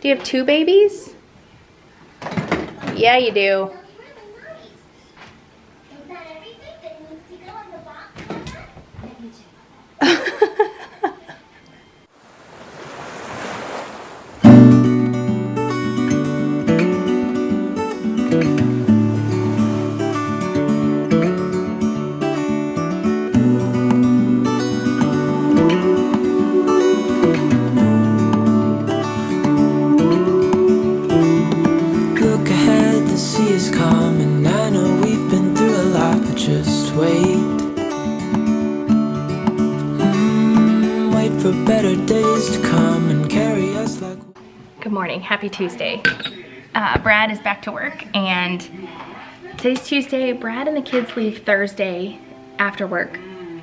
Do you have 2 babies? Yeah, you do. Good morning, happy Tuesday. Brad is back to work and today's Tuesday. Brad and the kids leave Thursday after work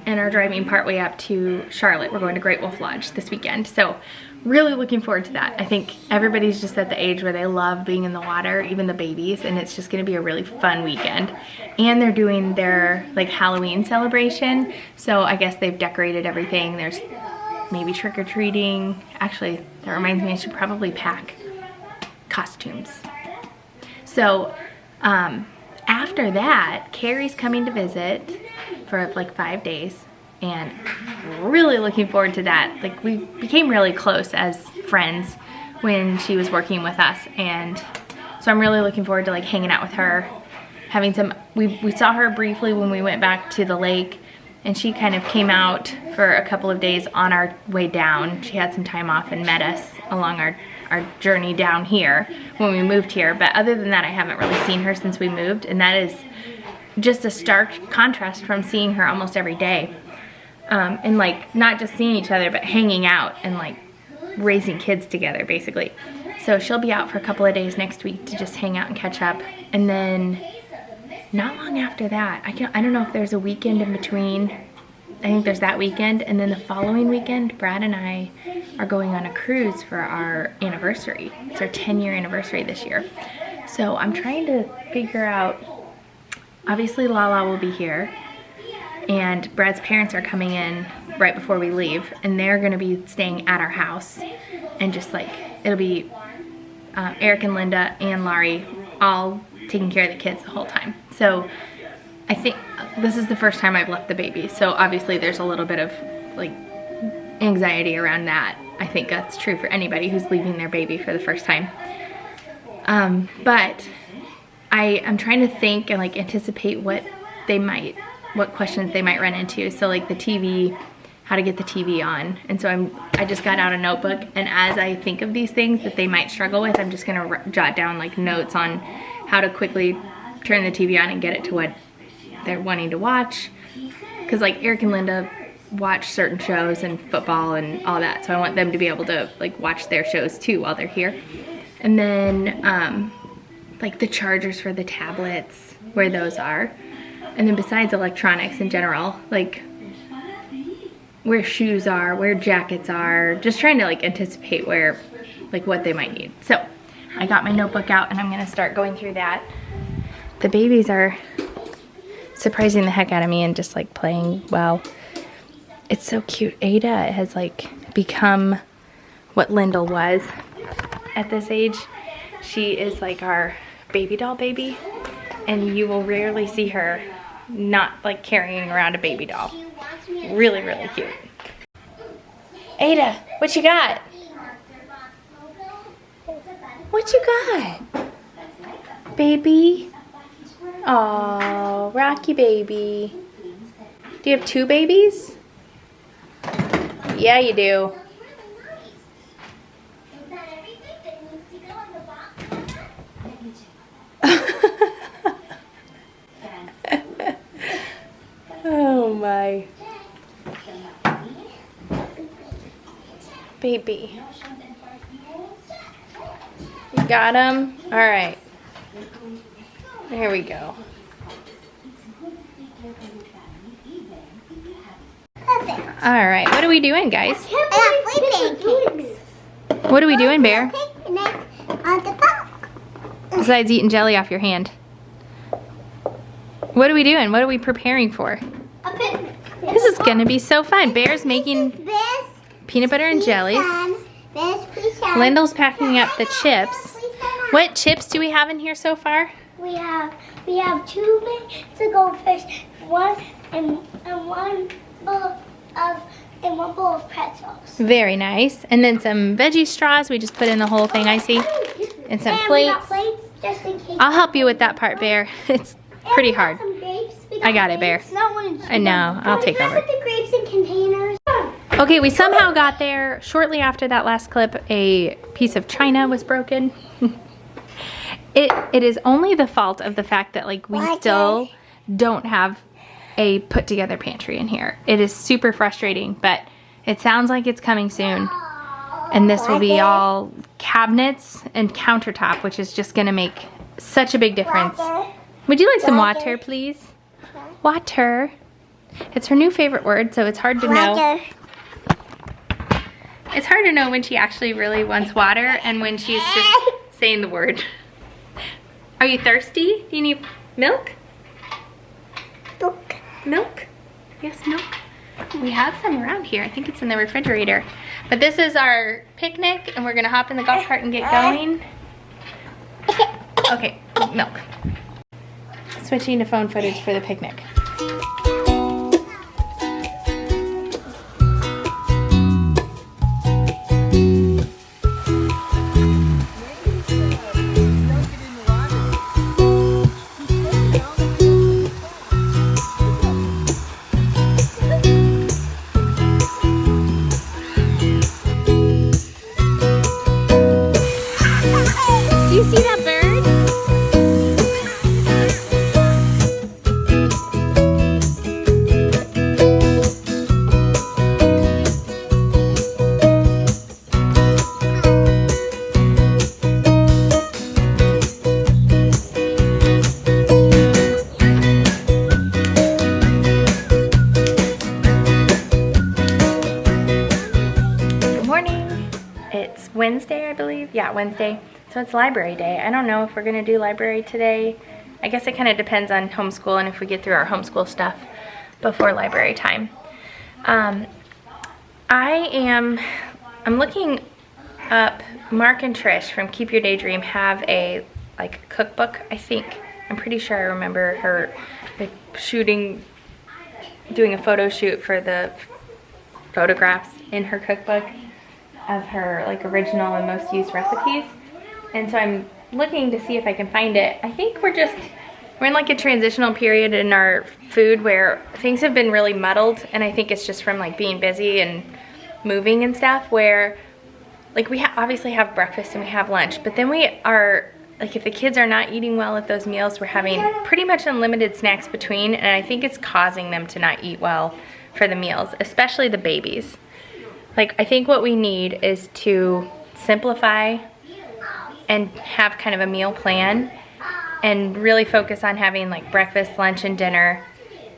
and are driving partway up to Charlotte. We're going to Great Wolf Lodge this weekend. So really looking forward to that. I think everybody's just at the age where they love being in the water, even the babies, and it's just gonna be a really fun weekend. And they're doing their like Halloween celebration. So I guess they've decorated everything. There's maybe trick-or-treating. Actually, that reminds me I should probably pack costumes. So after that, Carrie's coming to visit for like 5 days and really looking forward to that. Like we became really close as friends when she was working with us, and so I'm really looking forward to like hanging out with her, having some, we saw her briefly when we went back to the lake, and she kind of came out for a couple of days on our way down. She had some time off and met us along our journey down here when we moved here. But other than that, I haven't really seen her since we moved, and that is just a stark contrast from seeing her almost every day. And like not just seeing each other, but hanging out and like raising kids together basically. So she'll be out for a couple of days next week to just hang out and catch up. And then not long after that, I don't know if there's a weekend in between. I think there's that weekend, and then the following weekend, Brad and I are going on a cruise for our anniversary. It's our 10-year anniversary this year. So I'm trying to figure out, obviously Lala will be here, and Brad's parents are coming in right before we leave, and they're gonna be staying at our house, and just like, it'll be Eric and Linda and Laurie all taking care of the kids the whole time. So I think this is the first time I've left the baby, so obviously there's a little bit of like anxiety around that. I think that's true for anybody who's leaving their baby for the first time. But I'm trying to think and like anticipate what questions they might run into. So like the TV, how to get the TV on. And so I just got out a notebook, and as I think of these things that they might struggle with, I'm just gonna jot down like notes on how to quickly turn the TV on and get it to what they're wanting to watch. Because like Eric and Linda watch certain shows and football and all that, so I want them to be able to like watch their shows too while they're here. And then like the chargers for the tablets, where those are. And then besides electronics in general, like where shoes are, where jackets are, just trying to like anticipate where, like what they might need. So I got my notebook out and I'm gonna start going through that. The babies are surprising the heck out of me and just like playing well. It's so cute. Ada has like become what Lyndle was at this age. She is like our baby doll baby, and you will rarely see her not like carrying around a baby doll. Really, really cute. Ada, what you got? What you got? Baby? Oh, Rocky baby. Do you have 2 babies? Yeah, you do. Oh my. Baby. You got him? All right. There we go. All right, what are we doing, guys? Pancakes. What are we doing, Bear? On the top. Besides eating jelly off your hand. What are we doing? What are we preparing for? This is gonna be so fun. Bear's making peanut butter and jellies. Lyndle's packing up the chips. What chips do we have in here so far? We have 2 bags of goldfish, one bowl of pretzels. Very nice. And then some veggie straws. We just put in the whole thing, I see. And some plates. Just in case. I'll help you with that part, Bear. It's pretty hard. I got it, Bear. I know. I'll take over. Put the grapes in containers. Okay, we somehow got there. Shortly after that last clip, a piece of china was broken. It is only the fault of the fact that like we still don't have a put together pantry in here. It is super frustrating, but it sounds like it's coming soon. And this will be all cabinets and countertop, which is just gonna make such a big difference. Would you like some water, please? Water. It's her new favorite word, so it's hard to know. It's hard to know when she actually really wants water and when she's just saying the word. Are you thirsty? Do you need milk? Milk. Milk? Yes, milk. We have some around here. I think it's in the refrigerator. But this is our picnic and we're gonna hop in the golf cart and get going. Okay, milk. Switching to phone footage for the picnic. Wednesday, I believe. Yeah, Wednesday. So it's library day. I don't know if we're gonna do library today. I guess it kind of depends on homeschool and if we get through our homeschool stuff before library time. I'm looking up. Mark and Trish from Keep Your Daydream have a like cookbook, I think. I'm pretty sure I remember her like doing a photo shoot for the photographs in her cookbook of her like original and most used recipes. And so I'm looking to see if I can find it. I think we're in like a transitional period in our food where things have been really muddled, and I think it's just from like being busy and moving and stuff, where like we obviously have breakfast and we have lunch, but then we are like, if the kids are not eating well at those meals, we're having pretty much unlimited snacks between, and I think it's causing them to not eat well for the meals, especially the babies. Like, I think what we need is to simplify and have kind of a meal plan and really focus on having like breakfast, lunch, and dinner,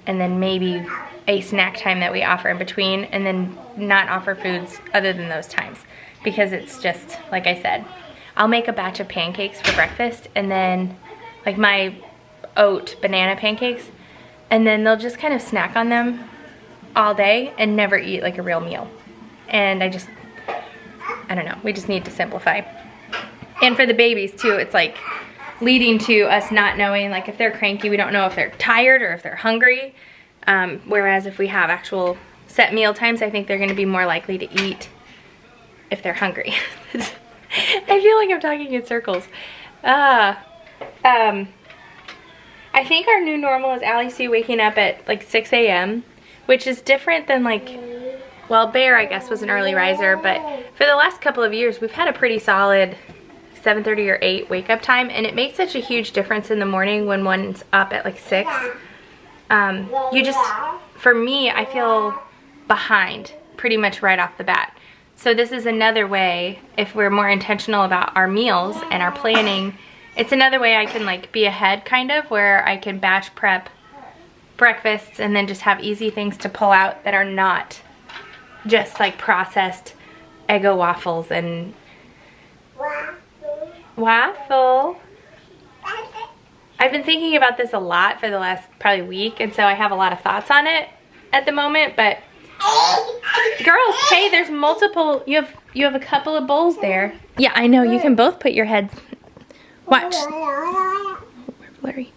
and then maybe a snack time that we offer in between, and then not offer foods other than those times, because it's just, like I said, I'll make a batch of pancakes for breakfast, and then like my oat banana pancakes, and then they'll just kind of snack on them all day and never eat like a real meal. And I don't know, we just need to simplify. And for the babies too, it's like leading to us not knowing, like if they're cranky, we don't know if they're tired or if they're hungry. Whereas if we have actual set meal times, I think they're gonna be more likely to eat if they're hungry. I feel like I'm talking in circles. I think our new normal is Allie Sue waking up at like 6 a.m., which is different than like, well, Bear, I guess, was an early riser, but for the last couple of years, we've had a pretty solid 7:30 or 8 wake up time, and it makes such a huge difference in the morning when one's up at like 6. For me, I feel behind pretty much right off the bat. So this is another way, if we're more intentional about our meals and our planning, it's another way I can like be ahead kind of, where I can batch prep breakfasts and then just have easy things to pull out that are not just like processed Eggo waffles and waffle. I've been thinking about this a lot for the last probably week, and so I have a lot of thoughts on it at the moment, but girls, hey, there's multiple, you have You have a couple of bowls there. Yeah, I know. You can both put your heads. Watch. Blurry.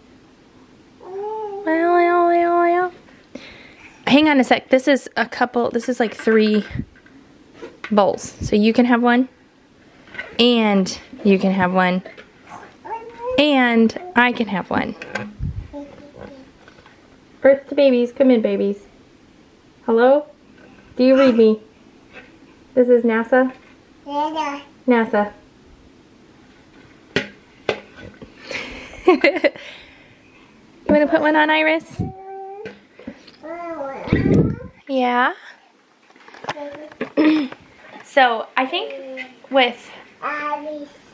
Hang on a sec. This is a couple. This is like 3 bowls. So you can have one. And you can have one. And I can have one. Earth to babies. Come in, babies. Hello? Do you read me? This is NASA? NASA. You want to put one on, Iris? Yeah? So, I think with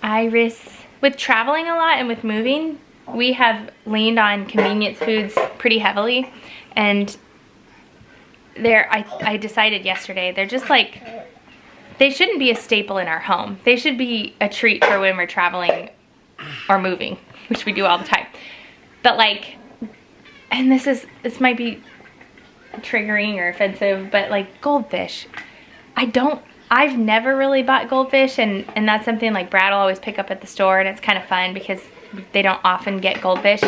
Iris, with traveling a lot and with moving, we have leaned on convenience foods pretty heavily. And I decided yesterday, they're just like, they shouldn't be a staple in our home. They should be a treat for when we're traveling or moving, which we do all the time. But like, and this might be triggering or offensive, but like goldfish. I've never really bought goldfish, and that's something like Brad will always pick up at the store, and it's kind of fun because they don't often get goldfish.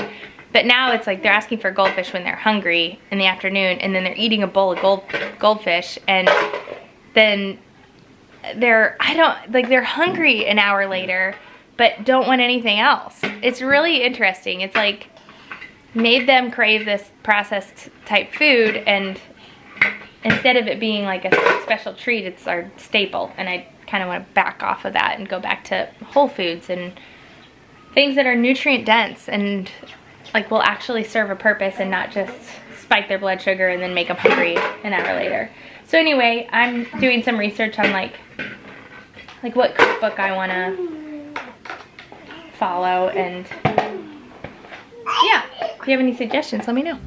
But now it's like they're asking for goldfish when they're hungry in the afternoon, and then they're eating a bowl of goldfish, and then they're hungry an hour later, but don't want anything else. It's really interesting. It's like made them crave this processed type food, and instead of it being like a special treat, it's our staple. And I kind of want to back off of that and go back to whole foods and things that are nutrient dense and like will actually serve a purpose and not just spike their blood sugar and then make them hungry an hour later. So anyway, I'm doing some research on like what cookbook I want to follow, and yeah, if you have any suggestions, let me know.